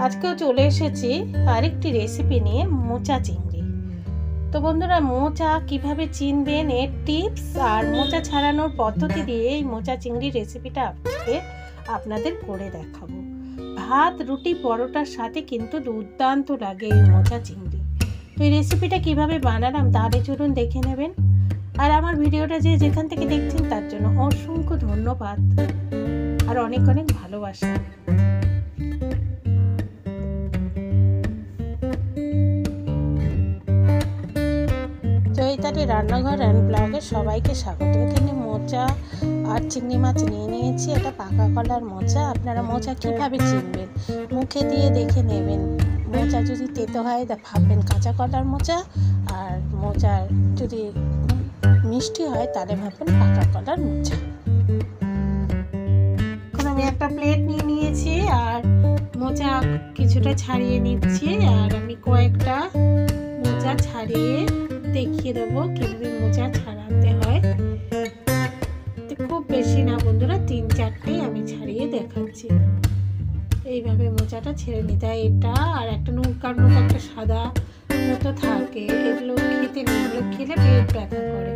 আজকেও চলে এসেছি আরেকটি রেসিপি নিয়ে, মোচা চিংড়ি। তো বন্ধুরা, মোচা কিভাবে চিনবেন এর টিপস আর মোচা ছাড়ানোর পদ্ধতি দিয়ে এই মোচা চিংড়ি রেসিপিটা আজকে আপনাদের করে দেখাবো। ভাত, রুটি, পরোটার সাথে কিন্তু দুর্দান্ত লাগে এই মোচা চিংড়ি। তো এই রেসিপিটা কিভাবে বানালাম তাহলে চলুন দেখে নেবেন। আর আমার ভিডিওটা যে যেখান থেকে দেখছেন তার জন্য অসংখ্য ধন্যবাদ আর অনেক অনেক ভালোবাসা। চৈতালি রান্নাঘর অ্যান্ড ব্লগে সবাইকে স্বাগত। এখানে মোচা আর চিংড়ি মাছ নিয়ে নিয়েছি। এটা পাকা কলার মোচা। আপনারা মোচা কীভাবে চিনবেন? মুখে দিয়ে দেখে নেবেন। মোচা যদি তেতো হয় ভাববেন কাঁচা কলার মোচা, আর মোচা যদি মিষ্টি হয় তাহলে ভাববেন পাকা কলার মোচা। এখন আমি একটা প্লেট নিয়ে নিয়েছি আর মোচা কিছুটা ছাড়িয়ে নিচ্ছি। আর আমি কয়েকটা মোচা ছাড়িয়ে দেখিয়ে দেবো কিভাবে মোচা ছাড়াতে হয়। খুব বেশি না বন্ধুরা, 3-4টে আমি ছাড়িয়ে দেখাচ্ছি। এইভাবে মোচাটা ছেড়ে নিতে হয়। এটা আর একটা নৌকার মতো একটা সাদা মতো থাকে, এগুলো খেতে নেই, এগুলো খেলে পেট ব্যথা করে।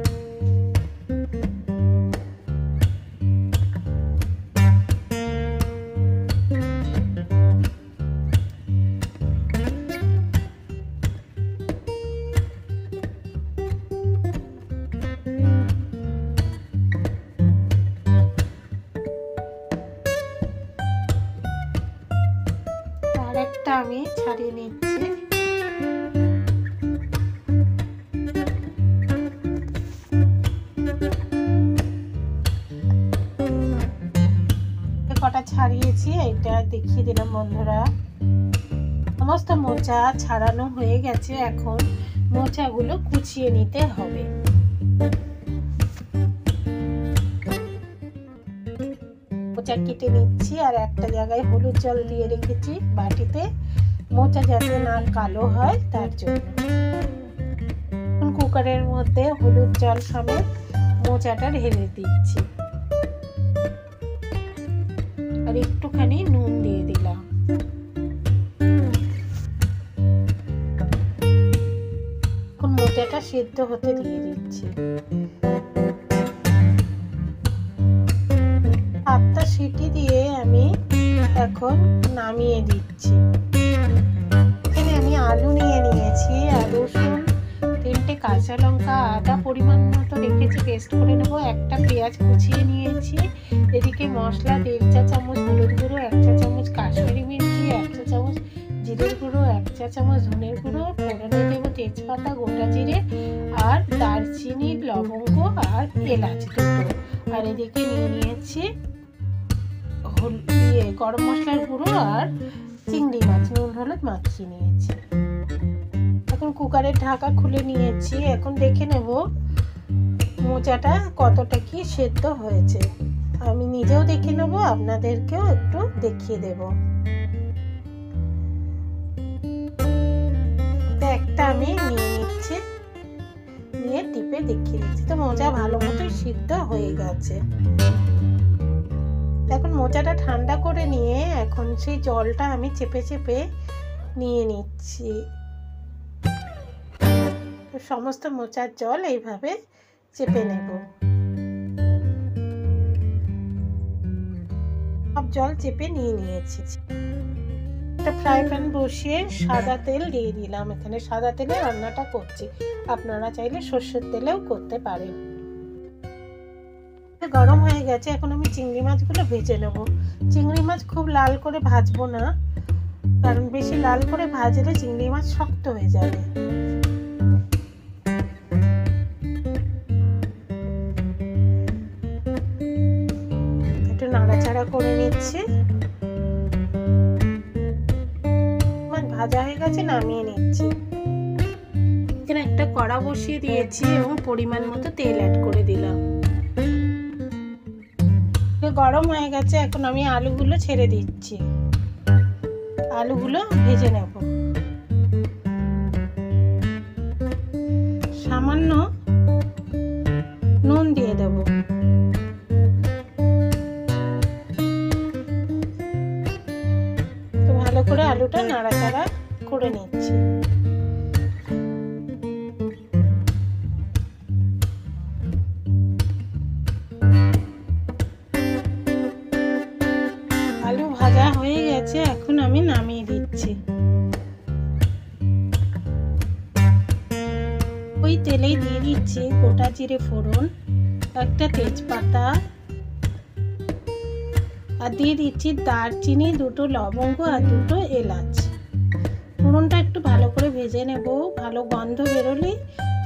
একটা আমি ছাড়িয়ে নিচ্ছি। কটা ছাড়িয়েছি এটা দেখিয়ে দিলাম বন্ধুরা। সমস্ত মোচা ছাড়ানো হয়ে গেছে। এখন মোচাগুলো কুচিয়ে নিতে হবে। মোচা কেটে নিচ্ছি আর একটা জায়গায় হলুদ জল দিয়ে রেখেছি বাটিতে, মোচা যাতে না কালো হয় তার জন্য। কুকারের মধ্যে হলুদ জল সমেত মোচাটা ঢেলে দিচ্ছি আর একটুখানি নুন দিয়ে দিলাম। এখন মোচাটা সেদ্ধ হতে দিয়ে দিচ্ছি। 7টা সিটি দিয়ে আমি এখন নামিয়ে দিচ্ছি। এখানে আমি আলু নিয়ে নিয়েছি আর রসুন, 3টে কাঁচা লঙ্কা, আদা পরিমাণ মতো রেখেছি, পেস্ট করে নেবো। একটা পেঁয়াজ কুচিয়ে নিয়েছি। এদিকে মশলা 1.5 চা চামচ হলুদ গুঁড়ো, 1 চা চামচ কাশ্মীরি মির্চি, 1 চা চামচ জিরের গুঁড়ো, 1 চা চামচ ধনের গুঁড়ো, ফোড়নে দেবো তেজপাতা, গোটা জিরে আর দারচিনি, লবঙ্গ আর এলাচ দুটো। আর এদিকে নিয়ে নিয়েছি গরম মশলার গুঁড়ো আর চিংড়ি মাছ, নুন হলুদ মাখিয়ে নিয়েছি। এখন কুকারের ঢাকা খুলে নিয়েছি। এখন দেখে নেব মোচাটা কতটা কি সেদ্ধ হয়েছে। আমি নিজেও দেখে নেব, আপনাদেরকেও একটু দেখিয়ে দেব। একটা আমি নিয়ে নিচ্ছি, নিয়ে টিপে দেখিয়ে দিচ্ছি। তো মোচা ভালো মতো সিদ্ধ হয়ে গেছে। এখন মোচাটা ঠান্ডা করে নিয়ে এখন সেই জলটা আমি চেপে চেপে নিয়ে নিচ্ছি। সমস্ত মোচার জল এইভাবে চেপে নেব। সব জল চেপে নিয়ে নিয়েছি। একটা ফ্রাই প্যান বসিয়ে সাদা তেল দিয়ে দিলাম। এখানে সাদা তেলে রান্নাটা করছি, আপনারা চাইলে সর্ষের তেলেও করতে পারেন। গরম হয়ে গেছে। এখন আমি চিংড়ি মাছগুলো ভেজে নেব। চিংড়ি মাছ খুব লাল করে ভাজবো না, কারণ বেশি লাল করে ভাজলে চিংড়ি মাছ শক্ত হয়ে যাবে। একটু নাড়াচাড়া করে নিচ্ছি। মাছ ভাজা হয়ে গেছে, নামিয়ে নিচ্ছি। এখানে একটা কড়া বসিয়ে দিয়েছি এবং পরিমাণ মতো তেল অ্যাড করে দিলাম। গরম হয়ে গেছে। এখন আমি আলুগুলো ছেড়ে দিচ্ছি। আলুগুলো ভেজে নেব। সামান্য নুন দিয়ে দেব। তো ভালো করে আলুটা নাড়াচাড়া করে নিচ্ছি। আলু ভাজা হয়ে গেছে, এখন আমি নামিয়ে দিচ্ছি। ওই তেলেই দিয়ে দিচ্ছি গোটা জিরে ফোড়ন, একটা তেজপাতা, আর দিয়ে দিচ্ছি দারচিনি, দুটো লবঙ্গ আর দুটো এলাচ। ফোড়নটা একটু ভালো করে ভেজে নেব, ভালো গন্ধ বেরোলেই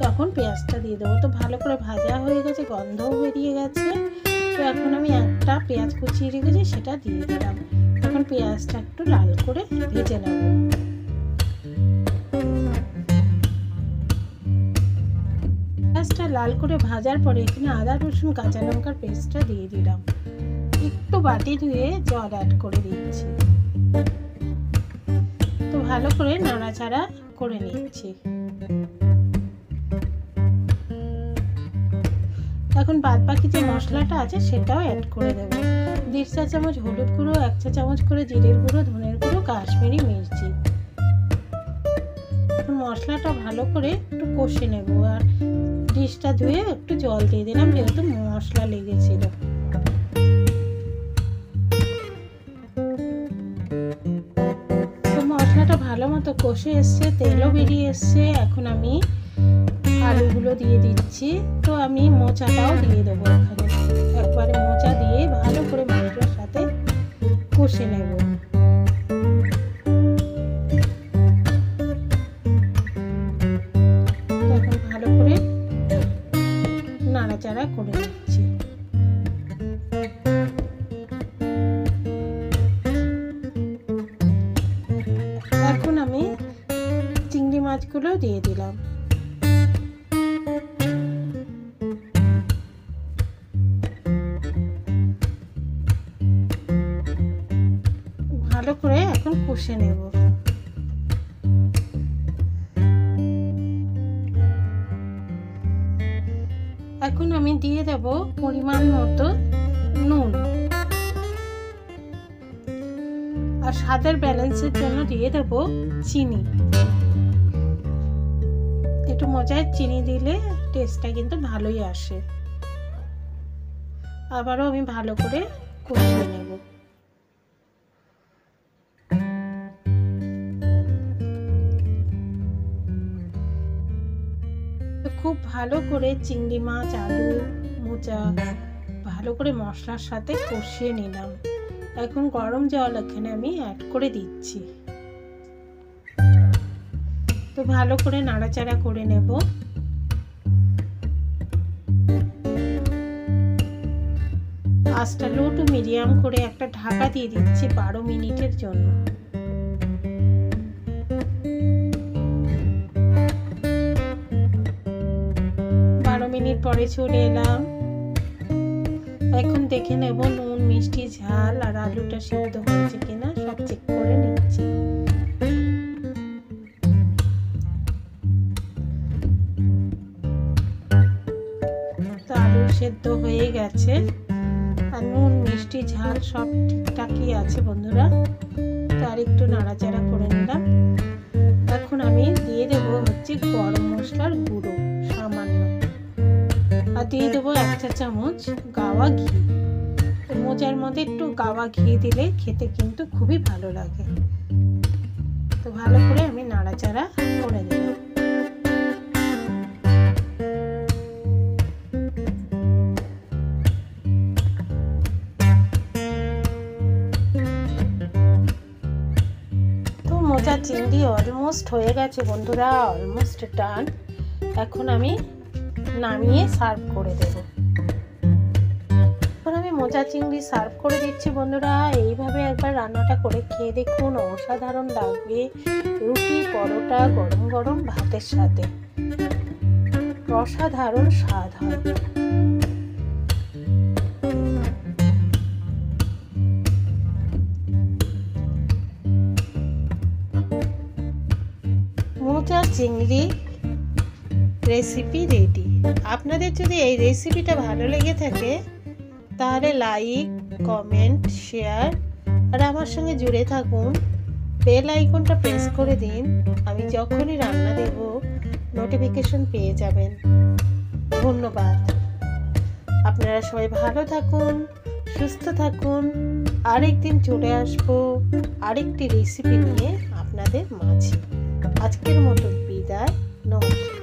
তখন পেঁয়াজটা দিয়ে দেবো। তো ভালো করে ভাজা হয়ে গেছে, গন্ধও বেরিয়ে গেছে। তো এখন আমি একটা পেঁয়াজ কুচিয়ে রেখেছি, সেটা দিয়ে দিলাম। এখন পেঁয়াজটা একটু লাল করে ভেজে নেব। পেঁয়াজটা লাল করে ভাজার পরে এখানে আদা রসুন কাঁচা লঙ্কার পেস্টটা দিয়ে দিলাম। একটু বাটি ধুয়ে জল অ্যাড করে দিচ্ছি। তো ভালো করে নাড়াচাড়া করে নিচ্ছি। এখন বাদ বাকি যে মশলাটা আছে সেটাও অ্যাড করে দেবো। 1.5 চা চামচ হলুদ গুঁড়ো, 1 চা চামচ করে জিরের গুঁড়ো, ধনের গুঁড়ো, কাশ্মীরি মির্চি। মশলাটা ভালো করে একটু কষে নেব। আর ডিশটা ধুয়ে একটু জল দিয়ে দিলাম, যেহেতু মশলা লেগেছিল। তো মশলাটা ভালো মতো কষে এসছে, তেলও বেরিয়ে এসছে। এখন আমি আলুগুলো দিয়ে দিচ্ছি। তো আমি মোচাটাও দিয়ে দেবো এখানে। একবারে মোচা দিয়ে ভালো করে মশলার সাথে কষে নেব। এখন ভালো করে নাড়াচাড়া করে নিচ্ছি। এখন আমি চিংড়ি মাছগুলো দিয়ে দিলাম। ভালো করে এখন কষে নেব। এখন আমি দিয়ে দেব পরিমাণ মতো নুন, আর স্বাদের ব্যালেন্সের জন্য দিয়ে দেব চিনি। একটু মজার চিনি দিলে টেস্টটা কিন্তু ভালোই আসে। আবারও আমি ভালো করে কষিয়ে নেব। খুব ভালো করে চিংড়ি মাছ, আলু, মোচা ভালো করে মশলার সাথে কষিয়ে নিলাম। এখন গরম জল এখানে আমি অ্যাড করে দিচ্ছি। তো ভালো করে নাড়াচাড়া করে নেব। আঁচটা লো টু মিডিয়াম করে একটা ঢাকা দিয়ে দিচ্ছি 12 মিনিটের জন্য। 12 মিনিট পরে চলে এলাম। এখন দেখে নেব নুন, মিষ্টি, ঝাল আর আলুটা সিদ্ধ হয়েছে কিনা সব চেক করে নিচ্ছি। তো আলু সেদ্ধ হয়ে গেছে, আর নুন, মিষ্টি, ঝাল সব ঠিকঠাকই আছে বন্ধুরা। তো আর একটু নাড়াচাড়া করে নিলাম। এখন আমি দিয়ে দেবো হচ্ছে গরম মশলার গুঁড়ো সামান্য, আর দিয়ে দেবো 1 চা চামচ গাওয়া ঘি। মোচার মধ্যে একটু গাওয়া ঘি দিলে খেতে কিন্তু খুবই ভালো লাগে। তো ভালো করে আমি নাড়াচাড়া করে দিলাম। তো মোচা চিংড়ি অলমোস্ট হয়ে গেছে বন্ধুরা, অলমোস্ট ডান। এখন আমি নামিয়ে সার্ভ করে দেব। এখন আমি মোচা চিংড়ি সার্ভ করে দিচ্ছি বন্ধুরা। এইভাবে একবার রান্নাটা করে খেয়ে দেখুন, অসাধারণ লাগবে। রুটি, পরোটা, গরম গরম ভাতের সাথে অসাধারণ স্বাদ হয়। মোচা চিংড়ি রেসিপি রেডি। আপনাদের যদি এই রেসিপিটা ভালো লেগে থাকে তাহলে লাইক, কমেন্ট, শেয়ার আর আমার সঙ্গে জুড়ে থাকুন। বেল আইকনটা প্রেস করে দিন। আমি যখনই রান্না দেব নোটিফিকেশন পেয়ে যাবেন। ধন্যবাদ। আপনারা সবাই ভালো থাকুন, সুস্থ থাকুন। আরেকদিন চলে আসবো আরেকটি রেসিপি নিয়ে আপনাদের মাঝে। আজকের মতো বিদায়, নমস্কার।